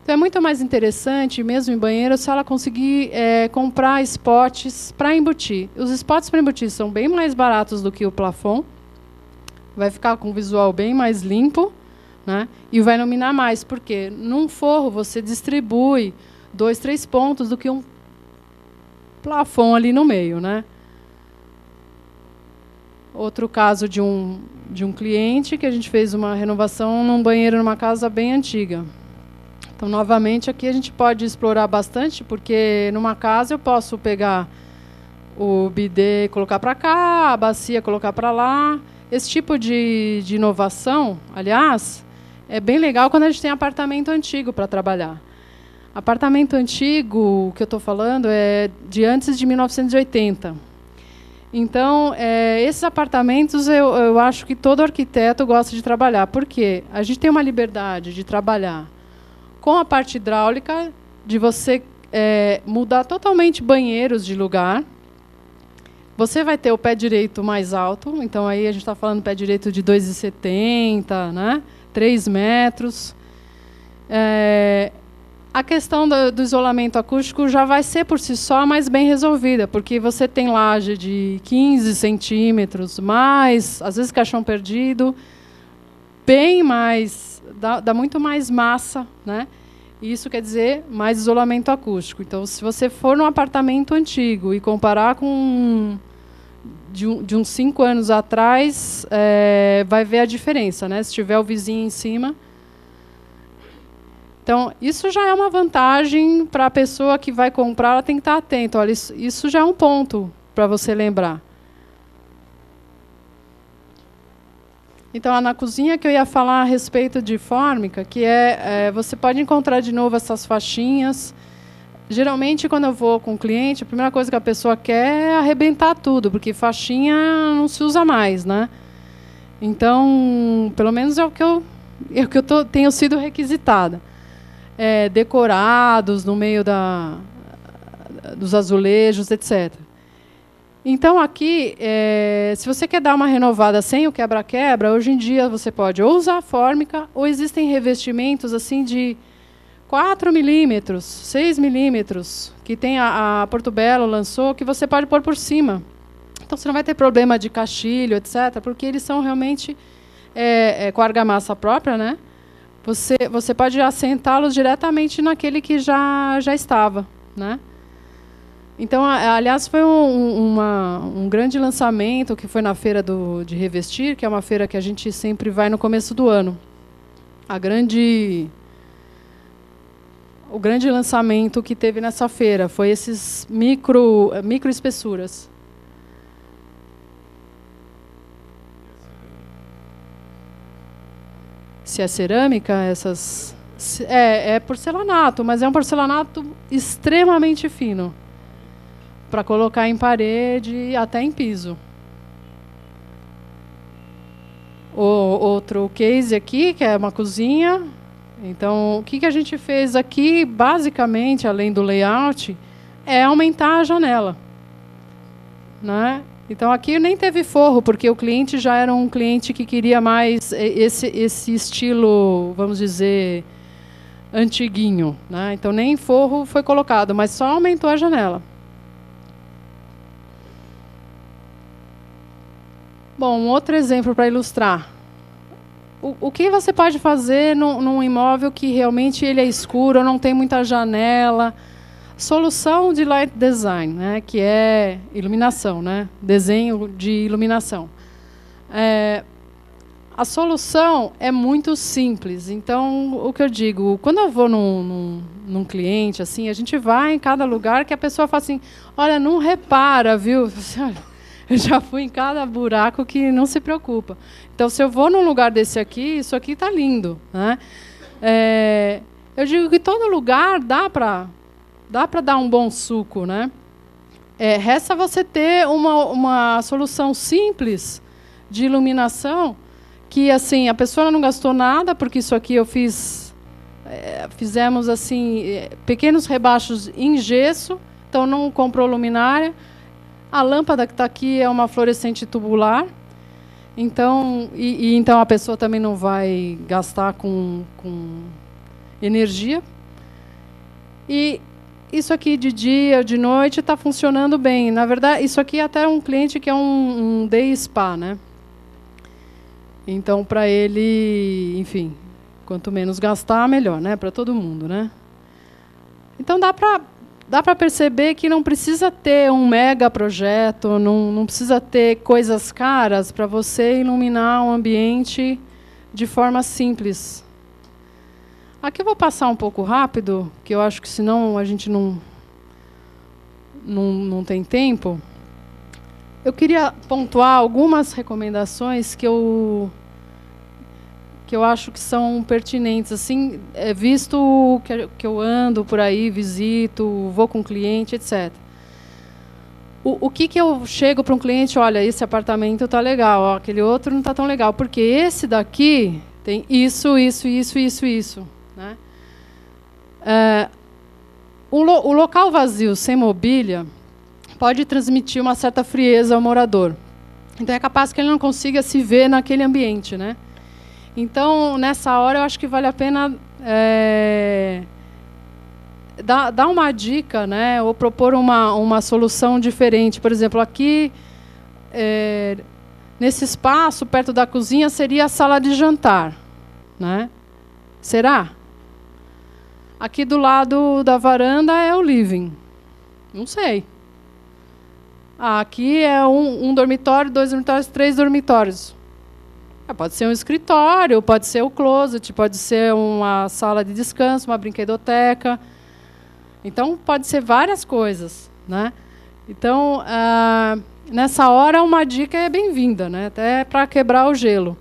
Então, é muito mais interessante, mesmo em banheiro, se ela conseguir comprar spots para embutir. Os spots para embutir são bem mais baratos do que o plafond. Vai ficar com um visual bem mais limpo, né? E vai iluminar mais. Porque num forro você distribui 2, 3 pontos do que um plafond ali no meio, né? Outro caso de um cliente que a gente fez uma renovação num banheiro numa casa bem antiga. Então, novamente, aqui a gente pode explorar bastante, porque numa casa eu posso pegar o bidê e colocar para cá, a bacia colocar para lá. Esse tipo de inovação, aliás, é bem legal quando a gente tem apartamento antigo para trabalhar. Apartamento antigo, o que eu estou falando, é de antes de 1980. Então, esses apartamentos, eu acho que todo arquiteto gosta de trabalhar. Por quê? A gente tem uma liberdade de trabalhar com a parte hidráulica, de você mudar totalmente banheiros de lugar. Você vai ter o pé direito mais alto, então aí a gente está falando pé direito de 2,70, né? 3 metros. A questão do isolamento acústico já vai ser, por si só, mais bem resolvida, porque você tem laje de 15 centímetros, mais, às vezes, caixão perdido, bem mais... Dá muito mais massa, né? Isso quer dizer mais isolamento acústico. Então, se você for num apartamento antigo e comparar com de uns 5 anos atrás, vai ver a diferença, né? Se tiver o vizinho em cima. Então, isso já é uma vantagem para a pessoa que vai comprar, ela tem que estar atenta. Olha, isso já é um ponto para você lembrar. Então, na cozinha que eu ia falar a respeito de fórmica, que você pode encontrar de novo essas faixinhas. Geralmente, quando eu vou com o cliente, a primeira coisa que a pessoa quer é arrebentar tudo, porque faixinha não se usa mais, né? Então, pelo menos é o que eu tenho sido requisitada. Decorados no meio dos azulejos, etc. Então, aqui, se você quer dar uma renovada sem o quebra-quebra, hoje em dia você pode ou usar a fórmica, ou existem revestimentos assim de 4 milímetros, 6 milímetros, que tem a Portobello lançou, que você pode pôr por cima. Então, você não vai ter problema de caixilho, etc., porque eles são realmente com argamassa própria, né? Você pode assentá-los diretamente naquele que já estava, né? Então, aliás, foi um grande lançamento que foi na feira de Revestir, que é uma feira que a gente sempre vai no começo do ano. O grande lançamento que teve nessa feira foi esses micro espessuras. Se é cerâmica, é porcelanato, mas é um porcelanato extremamente fino, para colocar em parede e até em piso. Outro case aqui, que é uma cozinha. Então, o que a gente fez aqui, basicamente, além do layout, é aumentar a janela, né? Então, aqui nem teve forro, porque o cliente já era um cliente que queria mais esse estilo, vamos dizer, antiguinho, né? Então, nem forro foi colocado, mas só aumentou a janela. Bom, um outro exemplo para ilustrar. O que você pode fazer num imóvel que realmente ele é escuro, não tem muita janela? Solução de light design, né, que é iluminação, né, desenho de iluminação. A solução é muito simples. Então, o que eu digo, quando eu vou num cliente, assim, a gente vai em cada lugar que a pessoa fala assim, olha, não repara, viu? Eu já fui em cada buraco que não se preocupa. Então, se eu vou num lugar desse aqui, isso aqui está lindo, né? Eu digo que todo lugar dá para dar um bom suco, né? Resta você ter uma solução simples de iluminação que, assim, a pessoa não gastou nada, porque isso aqui eu fizemos assim pequenos rebaixos em gesso, então não comprou luminária. A lâmpada que está aqui é uma fluorescente tubular, então então a pessoa também não vai gastar com energia. E isso aqui de dia, de noite, está funcionando bem. Na verdade, isso aqui é até um cliente que é um day spa, né? Então, para ele, enfim, quanto menos gastar, melhor, né? Para todo mundo, né? Então, dá para perceber que não precisa ter um mega projeto, não precisa ter coisas caras para você iluminar um ambiente de forma simples. Aqui eu vou passar um pouco rápido, porque eu acho que senão a gente não tem tempo. Eu queria pontuar algumas recomendações que eu acho que são pertinentes, assim, visto que eu ando por aí, visito, vou com cliente, etc. O que eu chego para um cliente, olha, esse apartamento está legal, ó, aquele outro não está tão legal, porque esse daqui tem isso. Né? O local vazio, sem mobília, pode transmitir uma certa frieza ao morador. Então, é capaz que ele não consiga se ver naquele ambiente, né? Então, nessa hora, eu acho que vale a pena dar uma dica, né? Ou propor uma solução diferente. Por exemplo, aqui, nesse espaço, perto da cozinha, seria a sala de jantar, né? Será? Aqui do lado da varanda é o living. Não sei. Aqui é um dormitório, 2 dormitórios, 3 dormitórios. Pode ser um escritório, pode ser o closet, pode ser uma sala de descanso, uma brinquedoteca. Então, pode ser várias coisas, né? Então, nessa hora, uma dica é bem-vinda, né? Até para quebrar o gelo.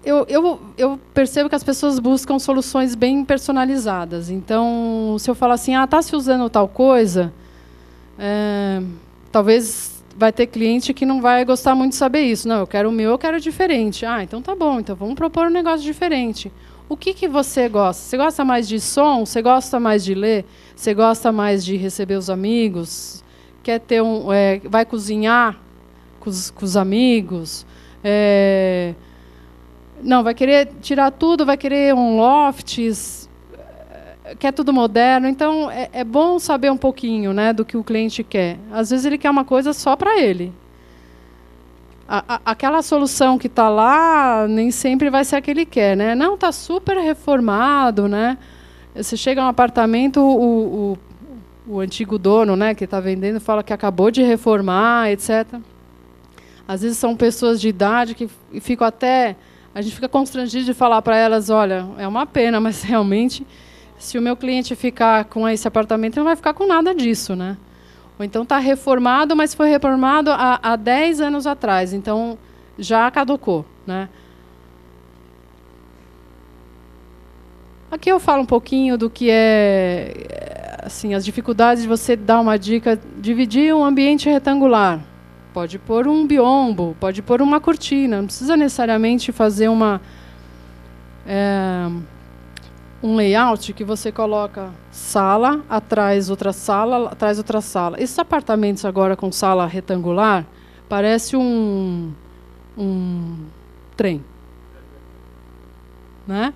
Eu percebo que as pessoas buscam soluções bem personalizadas. Então, se eu falar assim, está se usando tal coisa, talvez vai ter cliente que não vai gostar muito de saber isso. Não, eu quero o meu, eu quero diferente. Ah, então tá bom, então vamos propor um negócio diferente. O que você gosta? Você gosta mais de som? Você gosta mais de ler? Você gosta mais de receber os amigos? Quer ter vai cozinhar com os amigos? Não, vai querer tirar tudo, vai querer um loft, quer tudo moderno. Então, é bom saber um pouquinho, né, do que o cliente quer. Às vezes, ele quer uma coisa só para ele. Aquela solução que está lá, nem sempre vai ser a que ele quer, né? Não, está super reformado, né? Você chega num apartamento, o antigo dono, né, que está vendendo, fala que acabou de reformar, etc. Às vezes são pessoas de idade que ficam até... A gente fica constrangido de falar para elas, olha, é uma pena, mas realmente, se o meu cliente ficar com esse apartamento, ele não vai ficar com nada disso, né? Ou então está reformado, mas foi reformado há 10 anos atrás, então já caducou, né? Aqui eu falo um pouquinho do que assim, as dificuldades de você dar uma dica, dividir um ambiente retangular. Pode pôr um biombo, pode pôr uma cortina, não precisa necessariamente fazer um layout que você coloca sala, atrás outra sala, atrás outra sala. Esses apartamentos agora com sala retangular parece um trem, né?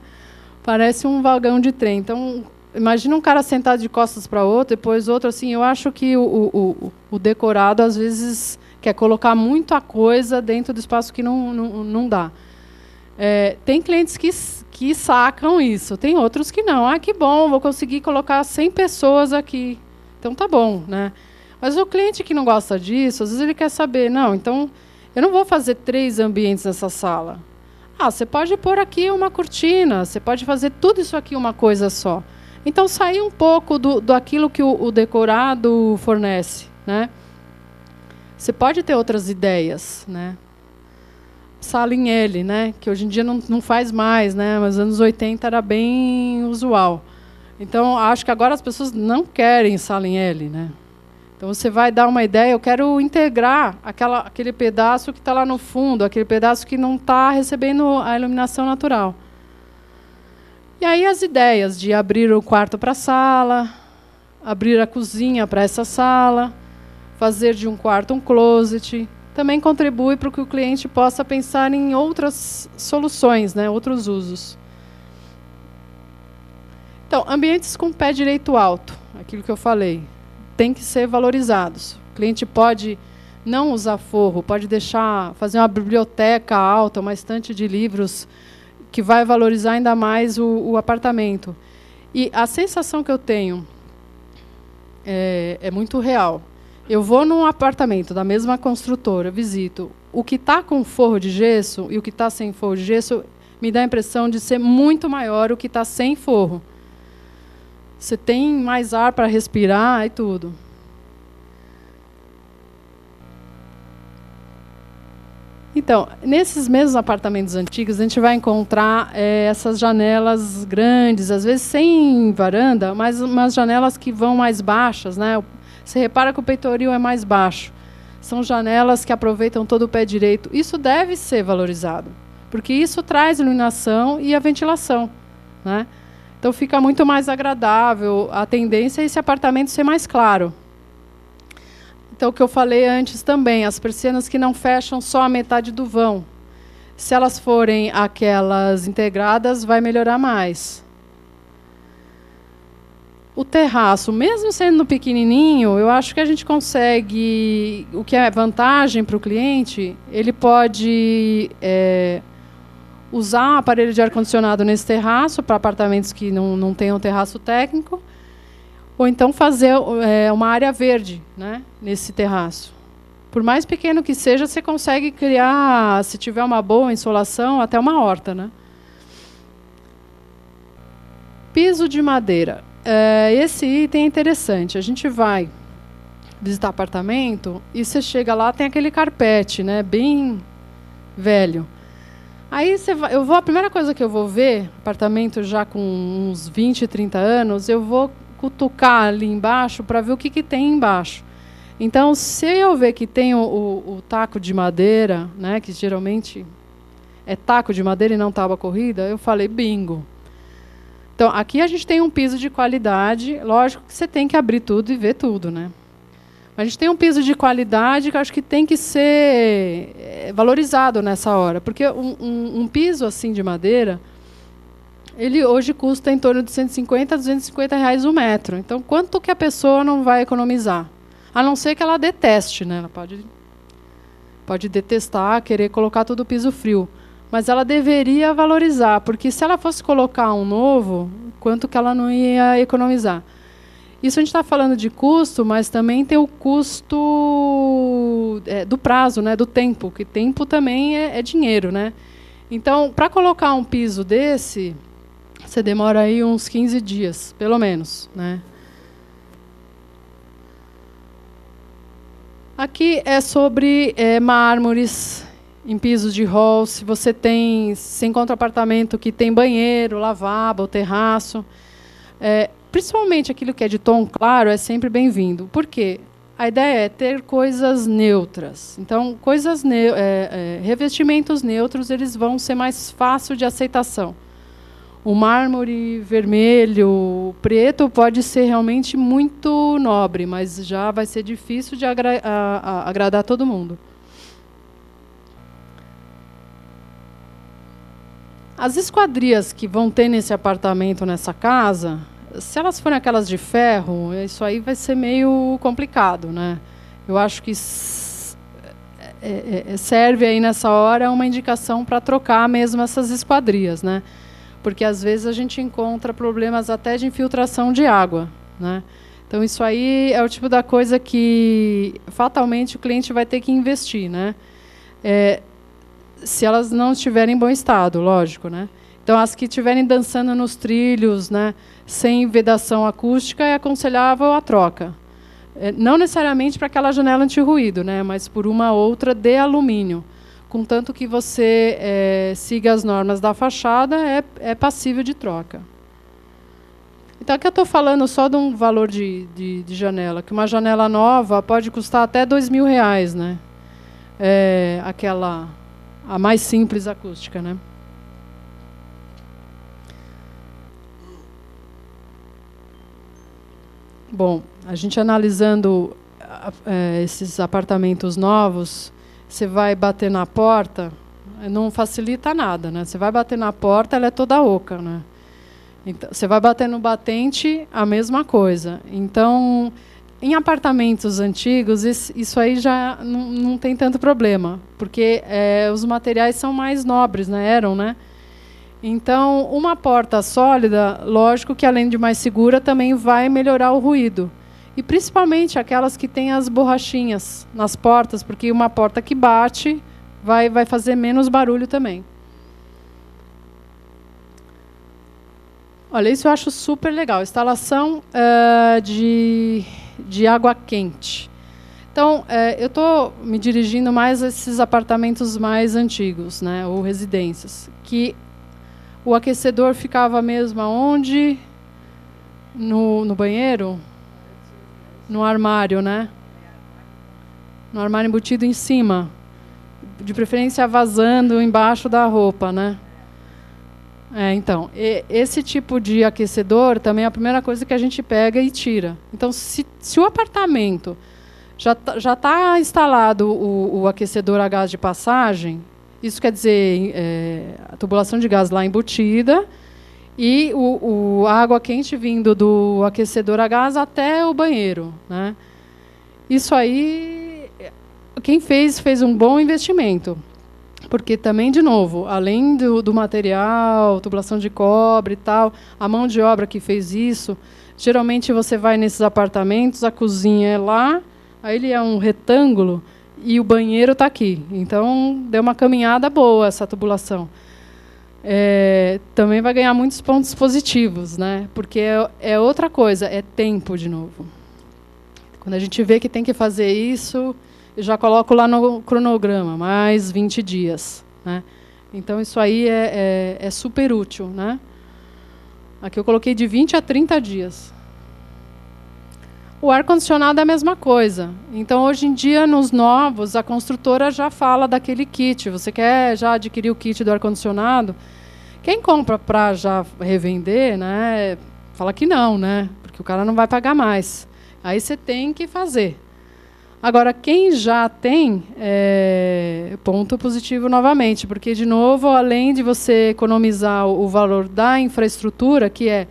Parece um vagão de trem. Então, imagina um cara sentado de costas para outro, depois outro assim. Eu acho que o decorado às vezes quer colocar muita coisa dentro do espaço que não dá. Tem clientes que sacam isso, tem outros que não. Ah, que bom, vou conseguir colocar 100 pessoas aqui. Então tá bom, né? Mas o cliente que não gosta disso, às vezes ele quer saber, não, então eu não vou fazer 3 ambientes nessa sala. Ah, você pode pôr aqui uma cortina, você pode fazer tudo isso aqui uma coisa só. Então sair um pouco daquilo que o decorado fornece, né? Você pode ter outras ideias, né? Sala em L, né? Que hoje em dia não faz mais, né? Mas nos anos 80 era bem usual. Então, acho que agora as pessoas não querem sala em L, né? Então, você vai dar uma ideia, eu quero integrar aquele pedaço que está lá no fundo, aquele pedaço que não está recebendo a iluminação natural. E aí as ideias de abrir o quarto para a sala, abrir a cozinha para essa sala, fazer de um quarto um closet, também contribui para que o cliente possa pensar em outras soluções, né, outros usos. Então, ambientes com pé direito alto, aquilo que eu falei, tem que ser valorizados. O cliente pode não usar forro, pode fazer uma biblioteca alta, uma estante de livros, que vai valorizar ainda mais o apartamento. E a sensação que eu tenho é muito real. Eu vou num apartamento da mesma construtora, visito. O que está com forro de gesso e o que está sem forro de gesso me dá a impressão de ser muito maior o que está sem forro. Você tem mais ar para respirar e tudo. Então, nesses mesmos apartamentos antigos, a gente vai encontrar essas janelas grandes, às vezes sem varanda, mas umas janelas que vão mais baixas, né? Você repara que o peitoril é mais baixo. São janelas que aproveitam todo o pé direito. Isso deve ser valorizado, porque isso traz iluminação e a ventilação, né? Então fica muito mais agradável. A tendência é esse apartamento ser mais claro. Então, o que eu falei antes também, as persianas que não fecham só a metade do vão. Se elas forem aquelas integradas, vai melhorar mais. O terraço, mesmo sendo pequenininho, eu acho que a gente consegue, o que é vantagem para o cliente, ele pode usar um aparelho de ar-condicionado nesse terraço, para apartamentos que não tenham terraço técnico, ou então fazer uma área verde, né, nesse terraço. Por mais pequeno que seja, você consegue criar, se tiver uma boa insolação, até uma horta, né? Piso de madeira. Esse item é interessante. A gente vai visitar apartamento e você chega lá, tem aquele carpete, né, bem velho. Aí a primeira coisa que eu vou ver, apartamento já com uns 20, 30 anos, eu vou cutucar ali embaixo para ver o que tem embaixo. Então, se eu ver que tem o taco de madeira, né, que geralmente é taco de madeira e não tábua corrida, eu falei bingo. Então, aqui a gente tem um piso de qualidade. Lógico que você tem que abrir tudo e ver tudo, né? Mas a gente tem um piso de qualidade que eu acho que tem que ser valorizado nessa hora. Porque um piso assim de madeira, ele hoje custa em torno de 150 a 250 reais o metro. Então, quanto que a pessoa não vai economizar? A não ser que ela deteste, né? Ela pode detestar, querer colocar todo o piso frio. Mas ela deveria valorizar, porque se ela fosse colocar um novo, quanto que ela não ia economizar? Isso a gente está falando de custo, mas também tem o custo do prazo, né? Do tempo, que tempo também é dinheiro, né? Então, para colocar um piso desse, você demora aí uns 15 dias, pelo menos, né? Aqui é sobre mármores em pisos de hall. Se você encontra apartamento que tem banheiro, lavabo, terraço, principalmente aquilo que é de tom claro, é sempre bem-vindo. Por quê? A ideia é ter coisas neutras. Então, revestimentos neutros, eles vão ser mais fácil de aceitação. O mármore vermelho, preto, pode ser realmente muito nobre, mas já vai ser difícil de agradar todo mundo. As esquadrias que vão ter nesse apartamento, nessa casa, se elas forem aquelas de ferro, isso aí vai ser meio complicado, né? Eu acho que serve aí nessa hora uma indicação para trocar mesmo essas esquadrias, né? Porque às vezes a gente encontra problemas até de infiltração de água, né? Então isso aí é o tipo da coisa que fatalmente o cliente vai ter que investir, né? Se elas não estiverem em bom estado, lógico, né? Então as que estiverem dançando nos trilhos, né, sem vedação acústica, é aconselhável a troca. Não necessariamente para aquela janela anti-ruído, né, mas por uma outra de alumínio. Contanto que você siga as normas da fachada, é passível de troca. Então, aqui eu estou falando só de um valor de janela, que uma janela nova pode custar até R$2.000, né? A mais simples acústica, né? Bom, a gente analisando esses apartamentos novos, você vai bater na porta, não facilita nada, né? Você vai bater na porta, ela é toda oca, né? Então, você vai bater no batente, a mesma coisa. Então, em apartamentos antigos, isso aí já não tem tanto problema, porque os materiais são mais nobres, né? Eram, né? Então, uma porta sólida, lógico que além de mais segura, também vai melhorar o ruído. E principalmente aquelas que têm as borrachinhas nas portas, porque uma porta que bate vai fazer menos barulho também. Olha, isso eu acho super legal. Instalação de água quente. Então, eu estou me dirigindo mais a esses apartamentos mais antigos, né, ou residências, que o aquecedor ficava mesmo aonde? No banheiro? No armário, né? No armário embutido em cima. De preferência vazando embaixo da roupa, né? Então, esse tipo de aquecedor também é a primeira coisa que a gente pega e tira. Então, se o apartamento já tá instalado o aquecedor a gás de passagem, isso quer dizer a tubulação de gás lá embutida e a água quente vindo do aquecedor a gás até o banheiro, né? Isso aí, quem fez um bom investimento. Porque também, de novo, além do material, tubulação de cobre e tal, a mão de obra que fez isso, geralmente você vai nesses apartamentos, a cozinha é lá, aí ele é um retângulo e o banheiro está aqui. Então, deu uma caminhada boa essa tubulação. Também vai ganhar muitos pontos positivos, né? Porque é outra coisa, é tempo de novo. Quando a gente vê que tem que fazer isso, eu já coloco lá no cronograma, mais 20 dias. Né? Então, isso aí é super útil. Né? Aqui eu coloquei de 20 a 30 dias. O ar-condicionado é a mesma coisa. Então, hoje em dia, nos novos, a construtora já fala daquele kit. Você quer já adquirir o kit do ar-condicionado? Quem compra para já revender, né, fala que não, né, porque o cara não vai pagar mais. Aí você tem que fazer. Agora, quem já tem, ponto positivo novamente, porque, de novo, além de você economizar o valor da infraestrutura, que é...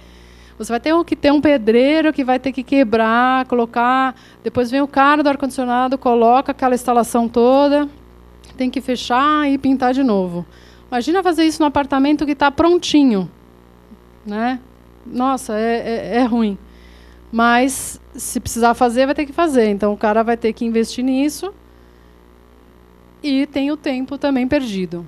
Você vai ter que ter um pedreiro que vai ter que quebrar, colocar... Depois vem o cara do ar-condicionado, coloca aquela instalação toda, tem que fechar e pintar de novo. Imagina fazer isso num apartamento que está prontinho, né? Nossa, é ruim. Mas, se precisar fazer, vai ter que fazer. Então, o cara vai ter que investir nisso e tem o tempo também perdido.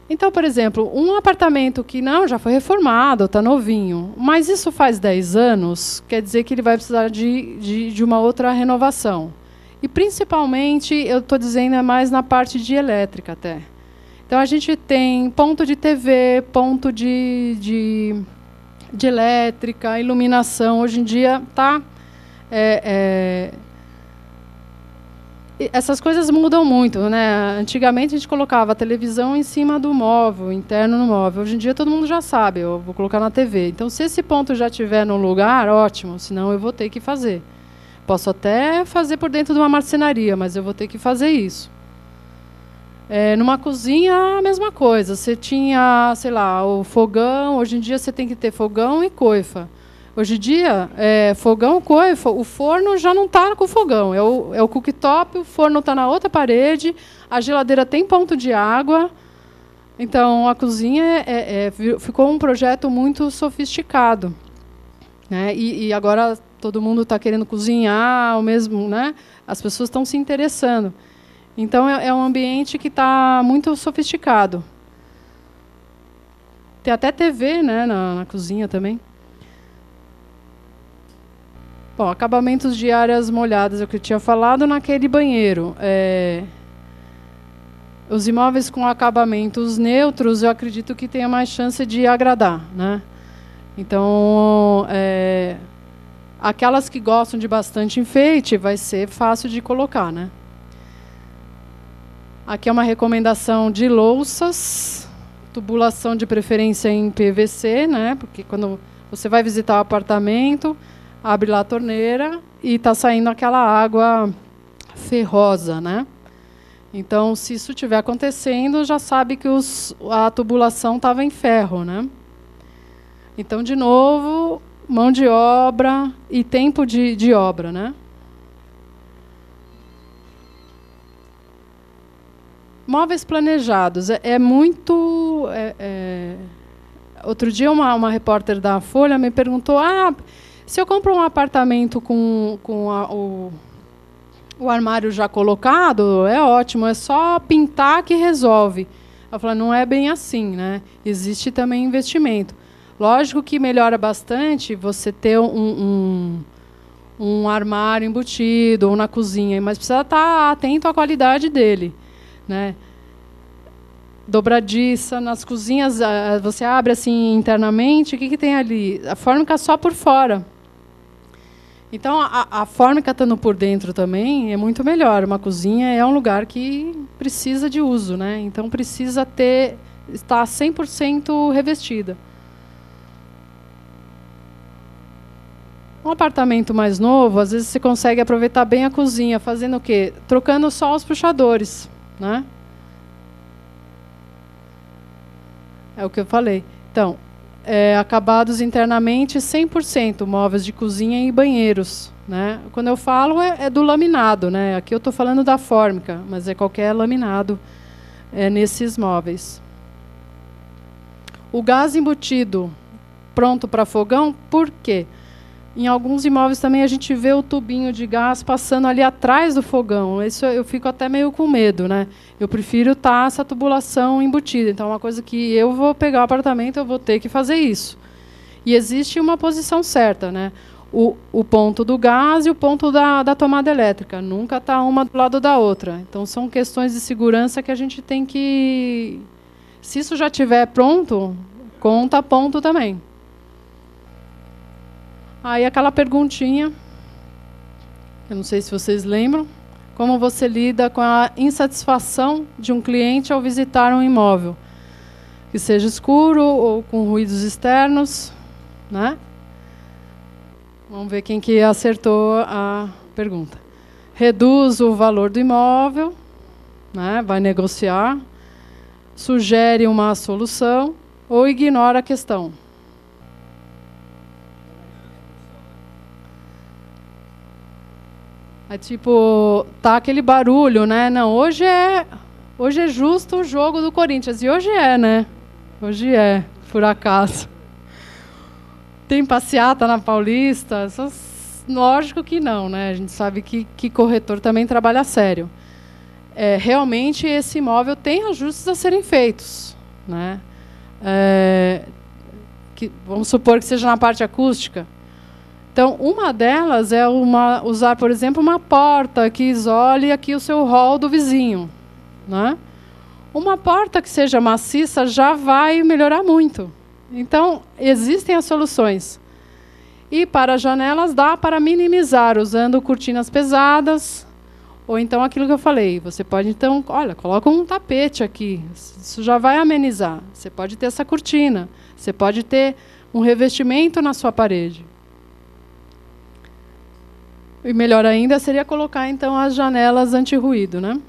Então, por exemplo, um apartamento que não já foi reformado, está novinho, mas isso faz 10 anos, quer dizer que ele vai precisar de uma outra renovação. E, principalmente, eu estou dizendo, é mais na parte de elétrica até. Então, a gente tem ponto de TV, ponto de elétrica, iluminação. Hoje em dia está... essas coisas mudam muito, né? Antigamente a gente colocava a televisão em cima do móvel, interno no móvel. Hoje em dia todo mundo já sabe, eu vou colocar na TV. Então, se esse ponto já estiver no lugar, ótimo, senão eu vou ter que fazer. Posso até fazer por dentro de uma marcenaria, mas eu vou ter que fazer isso. Numa cozinha, a mesma coisa. Você tinha, sei lá, o fogão, hoje em dia você tem que ter fogão e coifa. Hoje em dia, fogão, coifa, o forno já não está com o fogão. É o cooktop, o forno está na outra parede, a geladeira tem ponto de água. Então, a cozinha ficou um projeto muito sofisticado. Né? E agora todo mundo está querendo cozinhar, o mesmo, né? As pessoas estão se interessando. Então, é um ambiente que está muito sofisticado. Tem até TV, né, na cozinha também. Bom, acabamentos de áreas molhadas, é o que eu tinha falado naquele banheiro. Os imóveis com acabamentos neutros, eu acredito que tenha mais chance de agradar, né? Então, aquelas que gostam de bastante enfeite, vai ser fácil de colocar, né? Aqui é uma recomendação de louças, tubulação de preferência em PVC, né? Porque quando você vai visitar o apartamento, abre lá a torneira e está saindo aquela água ferrosa, né? Então, se isso estiver acontecendo, já sabe que a tubulação estava em ferro, né? Então, de novo, mão de obra e tempo de obra, né? Móveis planejados. Muito... Outro dia, uma repórter da Folha me perguntou... se eu compro um apartamento com o armário já colocado, é ótimo, é só pintar que resolve. Eu falei, não é bem assim, né? Existe também investimento. Lógico que melhora bastante você ter um armário embutido ou na cozinha, mas precisa estar atento à qualidade dele, né? Dobradiça, nas cozinhas, você abre assim internamente, o que tem ali? A fórmica só por fora. Então, a fórmica estando por dentro também é muito melhor. Uma cozinha é um lugar que precisa de uso, né? Então, precisa estar 100% revestida. Um apartamento mais novo, às vezes você consegue aproveitar bem a cozinha, fazendo o quê? Trocando só os puxadores, né? É o que eu falei. Então, acabados internamente 100%, móveis de cozinha e banheiros, né? Quando eu falo é do laminado, né? Aqui eu estou falando da fórmica, mas é qualquer laminado nesses móveis. O gás embutido pronto para fogão, por quê? Em alguns imóveis também a gente vê o tubinho de gás passando ali atrás do fogão. Isso eu fico até meio com medo, né? Eu prefiro estar essa tubulação embutida. Então, é uma coisa que eu vou pegar o apartamento, eu vou ter que fazer isso. E existe uma posição certa, né? O ponto do gás e o ponto da tomada elétrica. Nunca está uma do lado da outra. Então, são questões de segurança que a gente tem que... Se isso já estiver pronto, conta ponto também. Aí aquela perguntinha, eu não sei se vocês lembram, como você lida com a insatisfação de um cliente ao visitar um imóvel, que seja escuro ou com ruídos externos, né? Vamos ver quem que acertou a pergunta. Reduz o valor do imóvel, né? Vai negociar, sugere uma solução ou ignora a questão. É tipo, tá aquele barulho, né? Não, hoje é justo o jogo do Corinthians. E hoje é, né? Hoje é, por acaso. Tem passeata na Paulista? Lógico que não, né? A gente sabe que corretor também trabalha sério. Realmente esse imóvel tem ajustes a serem feitos, né? Vamos supor que seja na parte acústica. Então, uma delas é usar, por exemplo, uma porta que isole aqui o seu hall do vizinho, né? Uma porta que seja maciça já vai melhorar muito. Então, existem as soluções. E para janelas dá para minimizar usando cortinas pesadas, ou então aquilo que eu falei. Você pode, então, olha, coloca um tapete aqui. Isso já vai amenizar. Você pode ter essa cortina. Você pode ter um revestimento na sua parede. E melhor ainda seria colocar, então, as janelas anti-ruído, né?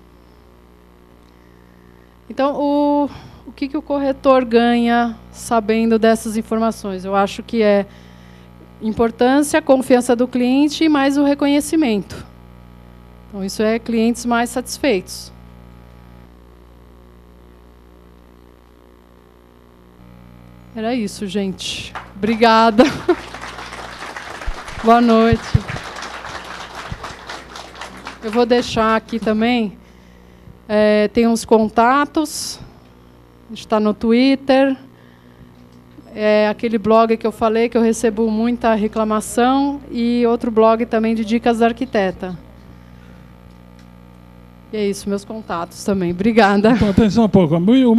Então, o que o corretor ganha sabendo dessas informações? Eu acho que é importância, confiança do cliente e mais o reconhecimento. Então, isso é clientes mais satisfeitos. Era isso, gente. Obrigada. Boa noite. Eu vou deixar aqui também, tem uns contatos, a gente está no Twitter, aquele blog que eu falei, que eu recebo muita reclamação, e outro blog também de dicas da arquiteta. E é isso, meus contatos também. Obrigada. Então, atenção um pouco.